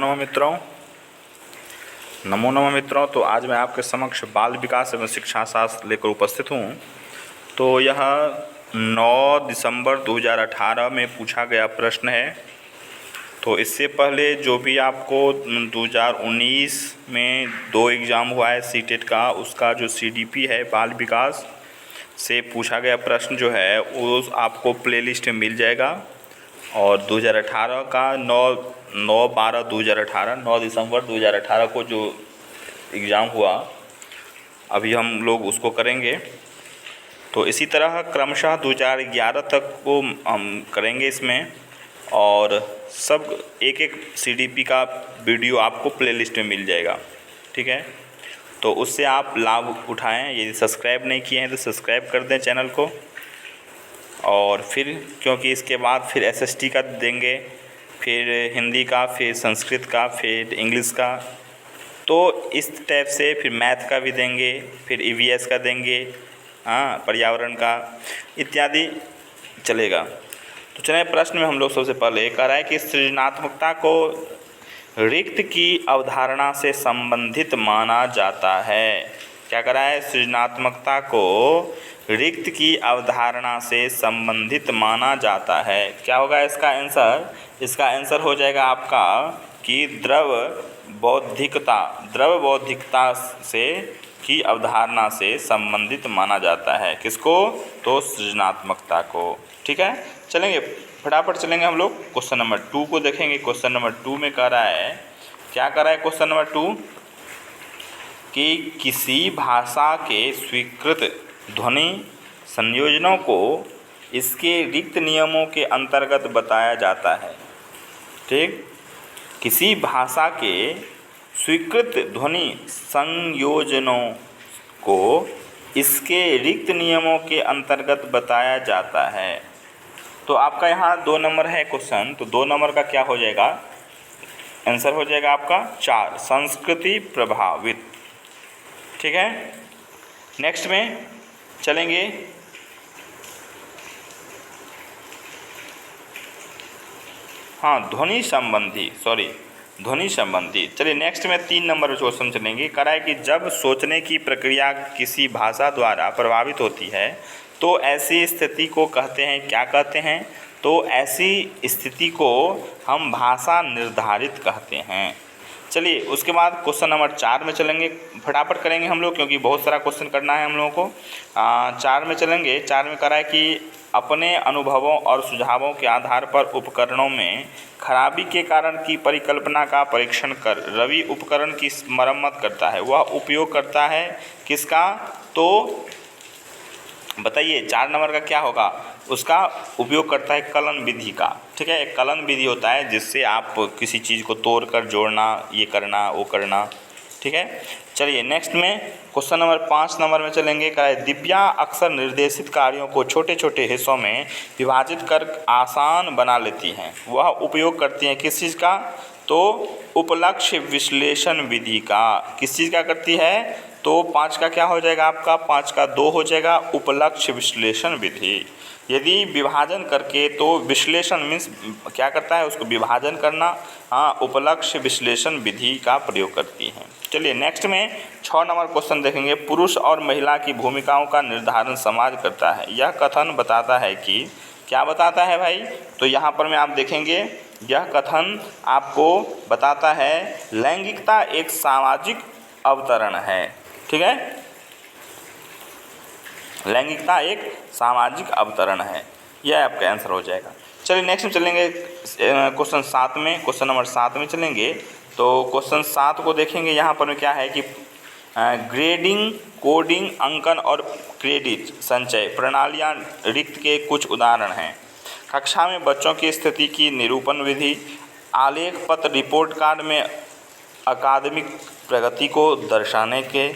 नमः मित्रों। नमो नमः मित्रों। तो आज मैं आपके समक्ष बाल विकास एवं शिक्षा शास्त्र लेकर उपस्थित हूँ। तो यह 9 दिसंबर 2018 में पूछा गया प्रश्न है। तो इससे पहले जो भी आपको 2019 में 2 एग्ज़ाम हुआ है सीटेट का, उसका जो CDP है बाल विकास से पूछा गया प्रश्न जो है वो आपको प्लेलिस्ट में मिल जाएगा। और 2018 का 9 दिसंबर 2018 को जो एग्ज़ाम हुआ अभी हम लोग उसको करेंगे। तो इसी तरह क्रमशः 2011 तक को हम करेंगे इसमें, और सब एक एक CDP का वीडियो आपको प्लेलिस्ट में मिल जाएगा। ठीक है, तो उससे आप लाभ उठाएं। यदि सब्सक्राइब नहीं किए हैं तो सब्सक्राइब कर दें चैनल को। और फिर क्योंकि इसके बाद फिर SST का देंगे, फिर हिंदी का, फिर संस्कृत का, फिर इंग्लिश का, तो इस टाइप से फिर मैथ का भी देंगे, फिर EVS का देंगे, पर्यावरण का इत्यादि चलेगा। तो चलिए प्रश्न में हम लोग सबसे पहले कह रहा है कि सृजनात्मकता को रिक्त की अवधारणा से संबंधित माना जाता है। क्या कह रहा है? सृजनात्मकता को रिक्त की अवधारणा से संबंधित माना जाता है। क्या होगा इसका आंसर? इसका आंसर हो जाएगा आपका कि द्रव बौद्धिकता से की अवधारणा से संबंधित माना जाता है। किसको? तो सृजनात्मकता को। ठीक है, चलेंगे फटाफट चलेंगे हम लोग क्वेश्चन नंबर 2 को देखेंगे। क्वेश्चन नंबर 2 में कह रहा है, क्या कह रहा है क्वेश्चन नंबर 2 कि किसी भाषा के स्वीकृत ध्वनि संयोजनों को इसके रिक्त नियमों के अंतर्गत बताया जाता है। ठीक, किसी भाषा के स्वीकृत ध्वनि संयोजनों को इसके रिक्त नियमों के अंतर्गत बताया जाता है। तो आपका यहाँ 2 नंबर है क्वेश्चन, तो 2 नंबर का क्या हो जाएगा? आंसर हो जाएगा आपका 4, संस्कृति प्रभावित। ठीक है, नेक्स्ट में चलेंगे। ध्वनि संबंधी। चलिए नेक्स्ट में 3 नंबर क्वेश्चन चलेंगे। कह रहा है कि जब सोचने की प्रक्रिया किसी भाषा द्वारा प्रभावित होती है तो ऐसी स्थिति को कहते हैं, क्या कहते हैं? तो ऐसी स्थिति को हम भाषा निर्धारित कहते हैं। चलिए उसके बाद क्वेश्चन नंबर 4 में चलेंगे। फटाफट करेंगे हम लोग क्योंकि बहुत सारा क्वेश्चन करना है हम लोगों को। 4 में चलेंगे। 4 में कह रहा है कि अपने अनुभवों और सुझावों के आधार पर उपकरणों में खराबी के कारण की परिकल्पना का परीक्षण कर रवि उपकरण की मरम्मत करता है। वह उपयोग करता है किसका? तो बताइए 4 नंबर का क्या होगा? उसका उपयोग करता है कलन विधि का। ठीक है, एक कलन विधि होता है जिससे आप किसी चीज़ को तोड़कर जोड़ना, ये करना वो करना। ठीक है, चलिए नेक्स्ट में क्वेश्चन नंबर 5 नंबर में चलेंगे। दिव्या अक्सर निर्देशित कार्यों को छोटे छोटे हिस्सों में विभाजित कर आसान बना लेती हैं। वह उपयोग करती हैं किस चीज़ का? तो उपलक्ष्य विश्लेषण विधि का। किस चीज़ का करती है? तो 5 का क्या हो जाएगा आपका? 5 का 2 हो जाएगा उपलक्ष्य विश्लेषण विधि। यदि विभाजन करके, तो विश्लेषण मीन्स क्या करता है? उसको विभाजन करना। उपलक्ष्य विश्लेषण विधि का प्रयोग करती हैं। चलिए नेक्स्ट में 6 नंबर क्वेश्चन देखेंगे। पुरुष और महिला की भूमिकाओं का निर्धारण समाज करता है। यह कथन बताता है कि, क्या बताता है भाई? तो यहाँ पर में आप देखेंगे, यह कथन आपको बताता है लैंगिकता एक सामाजिक अवतरण है। ठीक है, लैंगिकता एक सामाजिक अवतरण है, यह आपका आंसर हो जाएगा। चलिए नेक्स्ट में चलेंगे क्वेश्चन 7 में। क्वेश्चन नंबर 7 में चलेंगे तो क्वेश्चन 7 को देखेंगे। यहाँ पर क्या है कि ग्रेडिंग, कोडिंग, अंकन और क्रेडिट संचय प्रणालियाँ रिक्त के कुछ उदाहरण हैं। कक्षा में बच्चों की स्थिति की निरूपण विधि, आलेख पत्र, रिपोर्ट कार्ड में अकादमिक प्रगति को दर्शाने के,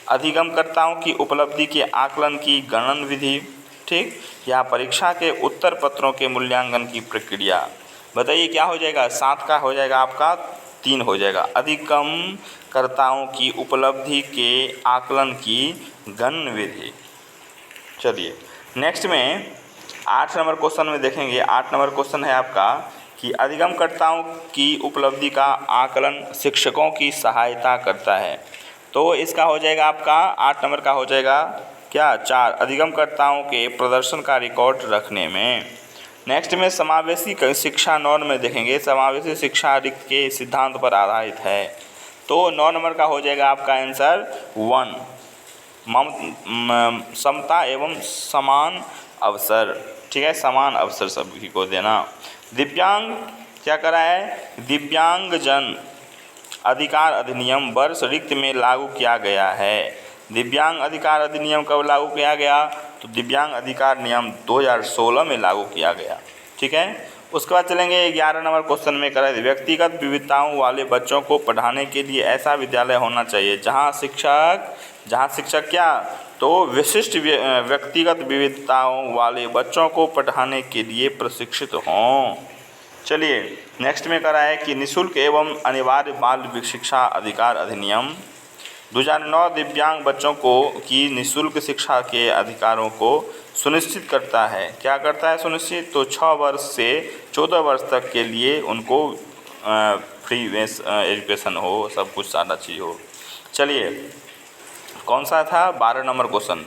अधिगमकर्ताओं की उपलब्धि के आकलन की गणन विधि। ठीक, या परीक्षा के उत्तर पत्रों के मूल्यांकन की प्रक्रिया। बताइए क्या हो जाएगा? 7 का हो जाएगा आपका 3 हो जाएगा, अधिगमकर्ताओं की उपलब्धि के आकलन की गणन विधि। चलिए नेक्स्ट में 8 नंबर क्वेश्चन में देखेंगे। 8 नंबर क्वेश्चन है आपका कि अधिगमकर्ताओं की उपलब्धि का आकलन शिक्षकों की सहायता करता है। तो इसका हो जाएगा आपका 8 नंबर का हो जाएगा क्या 4, अधिगमकर्ताओं के प्रदर्शन का रिकॉर्ड रखने में। नेक्स्ट में समावेशी शिक्षा 9 में देखेंगे, समावेशी शिक्षा रिक्त के सिद्धांत पर आधारित है। तो 9 नंबर का हो जाएगा आपका आंसर 1, समता एवं समान अवसर। ठीक है, समान अवसर सभी को देना। दिव्यांग क्या करा है, दिव्यांगजन अधिकार अधिनियम वर्ष रिक्त में लागू किया गया है। दिव्यांग अधिकार अधिनियम कब लागू किया गया, तो दिव्यांग अधिकार नियम 2016 में लागू किया गया। ठीक है, उसके बाद चलेंगे 11 नंबर क्वेश्चन में करें, व्यक्तिगत विविधताओं वाले बच्चों को पढ़ाने के लिए ऐसा विद्यालय होना चाहिए जहां शिक्षक क्या, तो विशिष्ट व्यक्तिगत विविधताओं वाले बच्चों को पढ़ाने के लिए प्रशिक्षित हों। चलिए नेक्स्ट में करा है कि निःशुल्क एवं अनिवार्य बाल शिक्षा अधिकार अधिनियम 2009 दिव्यांग बच्चों को की निःशुल्क शिक्षा के अधिकारों को सुनिश्चित करता है। क्या करता है सुनिश्चित, तो 6 वर्ष से 14 वर्ष तक के लिए उनको फ्री एजुकेशन हो, सब कुछ सारा चीज़ हो। चलिए कौन सा था, 12 नंबर क्वेश्चन,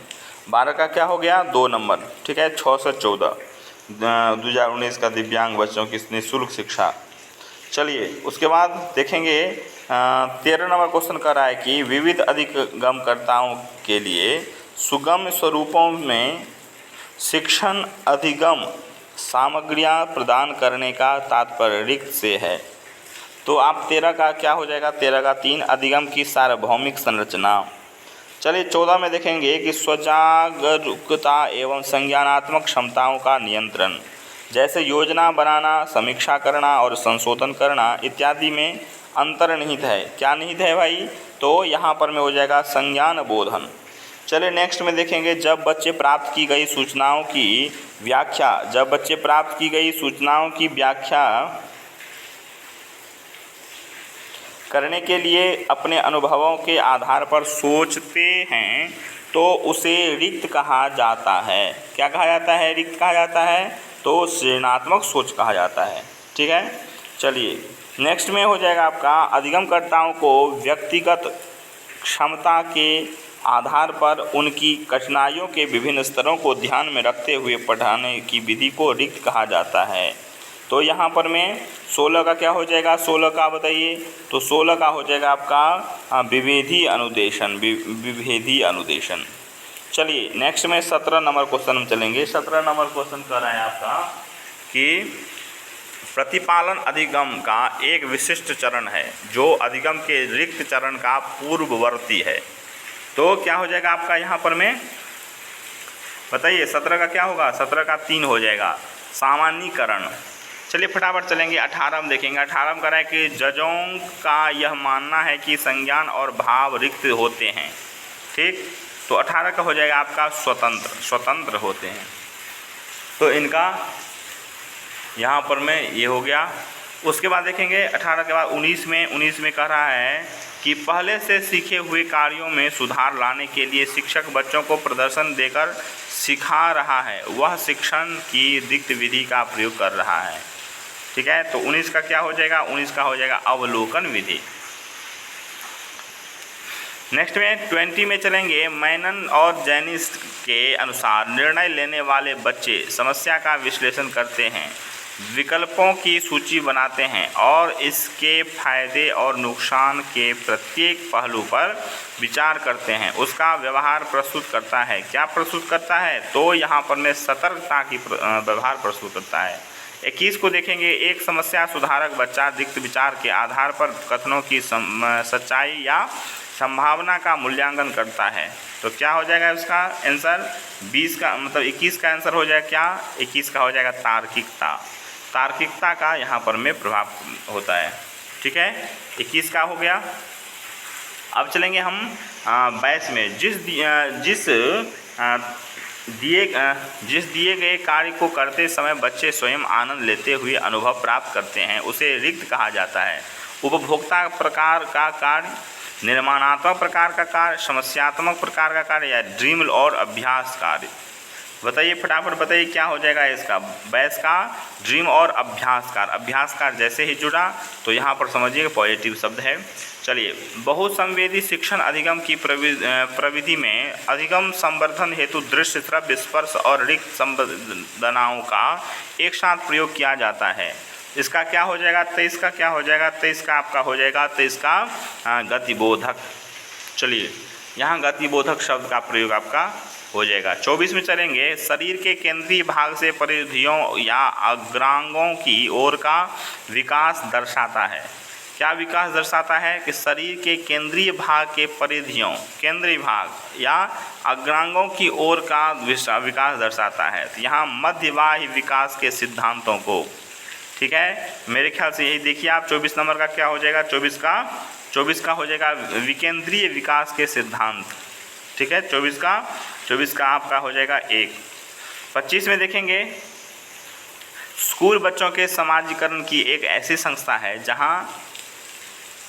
12 का क्या हो गया 2 नंबर। ठीक है, 6 से 14 2019 का दिव्यांग बच्चों की निःशुल्क शिक्षा। चलिए उसके बाद देखेंगे 13 नंबर क्वेश्चन कर रहा है कि विविध अधिगमकर्ताओं के लिए सुगम स्वरूपों में शिक्षण अधिगम सामग्रियां प्रदान करने का तात्पर्य रिक्त से है। तो आप 13 का क्या हो जाएगा, 13 का 3, अधिगम की सार्वभौमिक संरचना। चलिए 14 में देखेंगे कि स्वजागरूकता एवं संज्ञानात्मक क्षमताओं का नियंत्रण, जैसे योजना बनाना, समीक्षा करना और संशोधन करना इत्यादि में अंतर्निहित है। क्या निहित है भाई, तो यहाँ पर में हो जाएगा संज्ञान बोधन। चलिए नेक्स्ट में देखेंगे जब बच्चे प्राप्त की गई सूचनाओं की व्याख्या, जब बच्चे प्राप्त की गई सूचनाओं की व्याख्या करने के लिए अपने अनुभवों के आधार पर सोचते हैं तो उसे रिक्त कहा जाता है। क्या कहा जाता है, रिक्त कहा जाता है, तो सृजनात्मक सोच कहा जाता है। ठीक है, चलिए नेक्स्ट में हो जाएगा आपका अधिगमकर्ताओं को व्यक्तिगत क्षमता के आधार पर उनकी कठिनाइयों के विभिन्न स्तरों को ध्यान में रखते हुए पढ़ाने की विधि को रिक्त कहा जाता है। तो यहाँ पर में 16 का क्या हो जाएगा, 16 का बताइए, तो 16 का हो जाएगा आपका विभेदी अनुदेशन, विभेदी अनुदेशन। चलिए नेक्स्ट में 17 नंबर क्वेश्चन हम चलेंगे। 17 नंबर क्वेश्चन कर रहा है आपका कि प्रतिपालन अधिगम का एक विशिष्ट चरण है जो अधिगम के रिक्त चरण का पूर्ववर्ती है। तो क्या हो जाएगा आपका यहाँ पर में बताइए, 17 का क्या होगा, 17 का 3 हो जाएगा सामान्यीकरण। चलिए फटाफट चलेंगे 18 में देखेंगे। 18 में कह रहा है कि जजों का यह मानना है कि संज्ञान और भाव रिक्त होते हैं। ठीक, तो 18 का हो जाएगा आपका स्वतंत्र होते हैं। तो इनका यहाँ पर में ये हो गया। उसके बाद देखेंगे 18 के बाद 19 में कह रहा है कि पहले से सीखे हुए कार्यों में सुधार लाने के लिए शिक्षक बच्चों को प्रदर्शन देकर सिखा रहा है, वह शिक्षण की रिक्त विधि का प्रयोग कर रहा है। ठीक है, तो 19 का क्या हो जाएगा, 19 का हो जाएगा अवलोकन विधि। नेक्स्ट में 20 में चलेंगे। मैनन और जैनिस्ट के अनुसार निर्णय लेने वाले बच्चे समस्या का विश्लेषण करते हैं, विकल्पों की सूची बनाते हैं और इसके फायदे और नुकसान के प्रत्येक पहलू पर विचार करते हैं, उसका व्यवहार प्रस्तुत करता है। क्या प्रस्तुत करता है, तो यहाँ पर में सतर्कता की व्यवहार प्रस्तुत करता है। 21 को देखेंगे। एक समस्या सुधारक बच्चा रिक्त विचार के आधार पर कथनों की सच्चाई या संभावना का मूल्यांकन करता है। तो क्या हो जाएगा उसका आंसर, 20 का मतलब 21 का आंसर हो जाएगा क्या, 21 का हो जाएगा तार्किकता का यहाँ पर में प्रभाव होता है। ठीक है, 21 का हो गया। अब चलेंगे हम 22 में। जिस दिए गए कार्य को करते समय बच्चे स्वयं आनंद लेते हुए अनुभव प्राप्त करते हैं उसे रिक्त कहा जाता है। उपभोक्ता प्रकार का कार्य, निर्माणात्मक प्रकार का कार्य, समस्यात्मक प्रकार का कार्य या ड्रीम और अभ्यास कार्य। बताइए फटाफट बताइए क्या हो जाएगा इसका। वयस्कार, ड्रीम और अभ्यासकार। अभ्यासकार जैसे ही जुड़ा तो यहाँ पर समझिए पॉजिटिव शब्द है। चलिए, बहुसंवेदी शिक्षण अधिगम की प्रविधि में अधिगम संवर्धन हेतु दृश्य, श्रव्य, स्पर्श और रिक्त संवेदनाओं का एक साथ प्रयोग किया जाता है। इसका क्या हो जाएगा? 23 का क्या हो जाएगा? 23 का आपका हो जाएगा 23 का गतिबोधक। चलिए, यहाँ गतिबोधक शब्द का प्रयोग आपका हो जाएगा। 24 में चलेंगे। शरीर के केंद्रीय भाग से परिधियों या अग्रांगों की ओर का विकास दर्शाता है। क्या विकास दर्शाता है? कि शरीर के केंद्रीय भाग के परिधियों, केंद्रीय भाग या अग्रांगों की ओर का विकास दर्शाता है। तो यहाँ मध्यबाह्य विकास के सिद्धांतों को, ठीक है, मेरे ख्याल से यही देखिए आप। 24 नंबर का क्या हो जाएगा? 24 का हो जाएगा विकेंद्रीय विकास के सिद्धांत, ठीक है। 24 का आपका हो जाएगा 1। 25 में देखेंगे। स्कूल बच्चों के समाजीकरण की एक ऐसी संस्था है जहां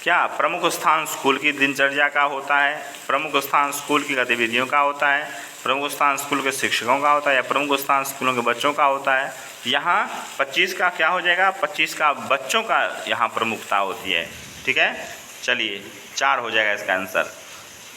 क्या प्रमुख स्थान स्कूल की दिनचर्या का होता है, प्रमुख स्थान स्कूल की गतिविधियों का होता है, प्रमुख स्थान स्कूल के शिक्षकों का होता है या प्रमुख स्थान स्कूलों के बच्चों का होता है। यहाँ 25 का क्या हो जाएगा? 25 का बच्चों का यहाँ प्रमुखता होती है, ठीक है। चलिए, 4 हो जाएगा इसका आंसर।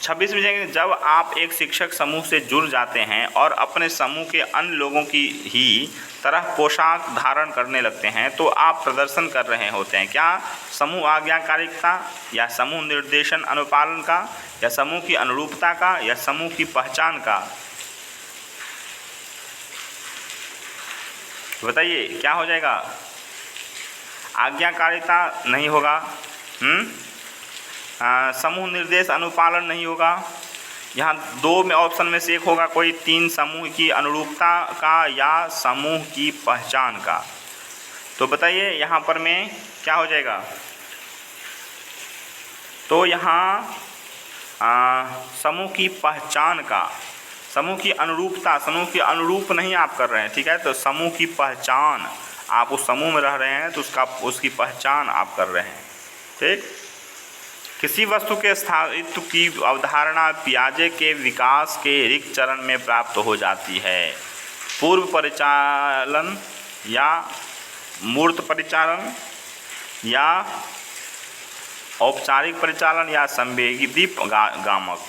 26 में जाएंगे। जब आप एक शिक्षक समूह से जुड़ जाते हैं और अपने समूह के अन्य लोगों की ही तरह पोशाक धारण करने लगते हैं तो आप प्रदर्शन कर रहे होते हैं। क्या? समूह आज्ञाकारिता या समूह निर्देशन अनुपालन का या समूह की अनुरूपता का या समूह की पहचान का? बताइए क्या हो जाएगा? आज्ञाकारिता नहीं होगा, समूह निर्देश अनुपालन नहीं होगा। यहाँ 2 में ऑप्शन में से एक होगा कोई, 3 समूह की अनुरूपता का या समूह की पहचान का। तो बताइए यहाँ पर में क्या हो जाएगा? तो यहाँ समूह की पहचान का, समूह की अनुरूपता, समूह की अनुरूप नहीं आप कर रहे हैं, ठीक है। तो समूह की पहचान, आप उस समूह में रह रहे हैं तो उसकी पहचान आप कर रहे हैं, ठीक। किसी वस्तु के स्थायित्व की अवधारणा पियाजे के विकास के रिक्त चरण में प्राप्त हो जाती है। पूर्व परिचालन या मूर्त परिचालन या औपचारिक परिचालन या संवेदी गामक।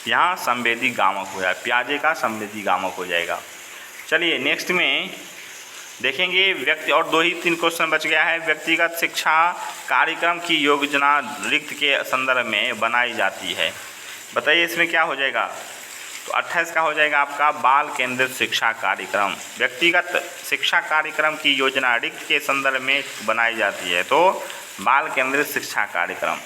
यहाँ संवेदी गामक हो जाएगा, पियाजे का संवेदी गामक हो जाएगा। चलिए नेक्स्ट में देखेंगे व्यक्ति, और 2 ही 3 क्वेश्चन बच गया है। व्यक्तिगत शिक्षा कार्यक्रम की योजना रिक्त के संदर्भ में बनाई जाती है। बताइए इसमें क्या हो जाएगा? तो 28 का हो जाएगा आपका बाल केंद्रित शिक्षा कार्यक्रम। व्यक्तिगत शिक्षा कार्यक्रम की योजना रिक्त के संदर्भ में बनाई जाती है, तो बाल केंद्रित शिक्षा कार्यक्रम।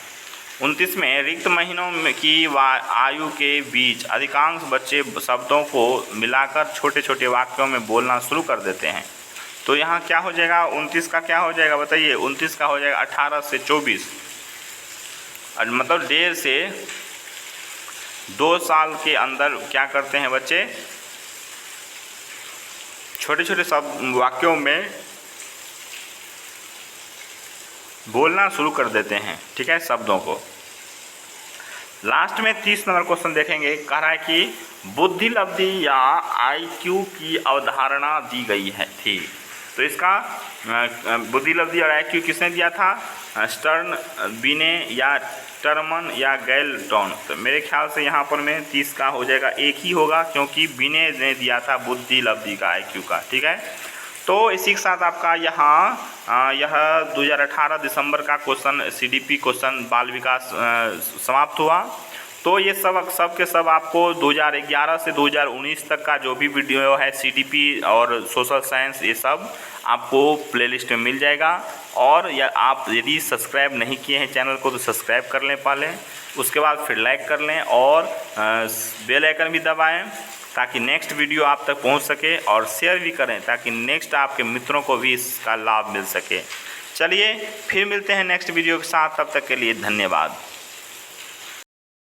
29 में रिक्त महीनों की आयु के बीच अधिकांश बच्चे शब्दों को मिलाकर छोटे छोटे वाक्यों में बोलना शुरू कर देते हैं। तो यहाँ क्या हो जाएगा? 29 का क्या हो जाएगा? बताइए। 29 का हो जाएगा 18 से 24, मतलब 1.5 से 2 साल के अंदर क्या करते हैं बच्चे? छोटे छोटे शब्द वाक्यों में बोलना शुरू कर देते हैं, ठीक है, शब्दों को। लास्ट में 30 नंबर क्वेश्चन देखेंगे। कह रहा है कि बुद्धि लब्धि या IQ की अवधारणा दी गई है थी। तो इसका बुद्धि लब्धि और IQ किसने दिया था? स्टर्न, बिने या टर्मन या गैल्टन। तो मेरे ख्याल से यहाँ पर में 30 का हो जाएगा 1 ही होगा, क्योंकि बिने ने दिया था बुद्धि लब्धि का IQ का, ठीक है। तो इसी के साथ आपका यहाँ यह 2018 दिसंबर का क्वेश्चन CDP क्वेश्चन बाल विकास समाप्त हुआ। तो ये सब के सब आपको 2011 से 2019 तक का जो भी वीडियो है CDP और सोशल साइंस, ये सब आपको प्लेलिस्ट में मिल जाएगा। और या आप यदि सब्सक्राइब नहीं किए हैं चैनल को तो सब्सक्राइब कर लें पहले, उसके बाद फिर लाइक कर लें और बेल आइकन भी दबाएं ताकि नेक्स्ट वीडियो आप तक पहुंच सके, और शेयर भी करें ताकि नेक्स्ट आपके मित्रों को भी इसका लाभ मिल सके। चलिए फिर मिलते हैं नेक्स्ट वीडियो के साथ, तब तक के लिए धन्यवाद।